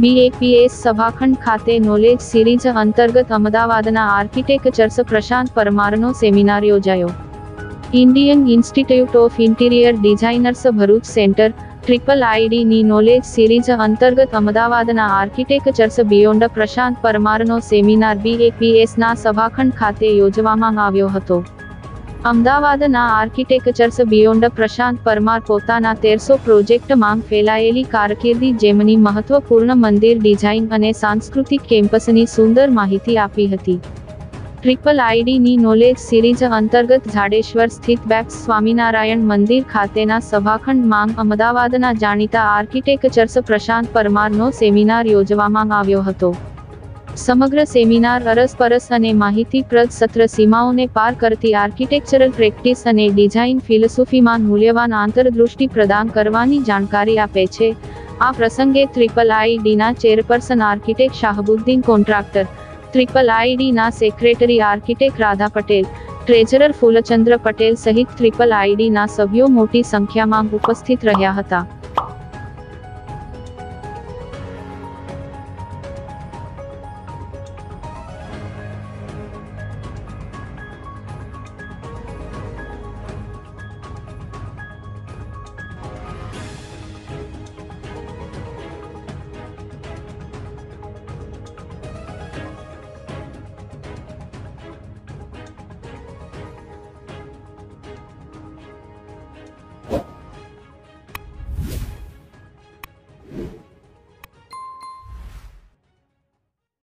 BAPS સભાખંડ ખાતે knowledge series અંતર્ગત અમદાવાદના આર્કિટેક્ચર્સ પ્રશાંત પરમારનો સેમિનાર યોજાયો. Indian institute of interior designers Bharuch centre IIID ની નોલેજ સિરીઝ અંતર્ગત અમદાવાદના આર્કિટેક્ચર્સ બિયોન્ડ પ્રશાંત પરમારનો સેમિનાર BAPS ના સભાખંડ ખાતે યોજવામાં આવ્યો હતો. અમદાવાદના આર્કિટેક્ચર્સ બિયોન્ડ પ્રશાંત પરમાર પોતાના 1300 પ્રોજેક્ટમાં ફેલાયેલી કારકિર્દી જેમની મહત્વપૂર્ણ મંદિર ડિઝાઇન અને સાંસ્કૃતિક કેમ્પસની સુંદર માહિતી આપી હતી. IIID ની નોલેજ સિરીઝ અંતર્ગત જાડેશ્વર સ્થિત બેપ્સ સ્વામિનારાયણ મંદિર ખાતેના સભાખંડમાં અમદાવાદના જાણીતા આર્કિટેક્ચર્સ પ્રશાંત પરમારનો સેમિનાર યોજવામાં આવ્યો હતો. સમગ્ર સેમિનાર અરસપરસ અને માહિતીપ્રદ સત્ર સીમાઓને પાર કરતી આર્કિટેક્ચરલ પ્રેક્ટિસ અને ડિઝાઇન ફિલસૂફીમાં મૂલ્યવાન આંતરદૃષ્ટિ પ્રદાન કરવાની જાણકારી આપે છે. આ પ્રસંગે IIID ના chairperson architect Shahabuddin contractor, IIID ના secretary architect Radha Patel, treasurer Phulchandra Patel સહિત IIID ના સભ્યો મોટી સંખ્યામાં ઉપસ્થિત રહ્યા હતા.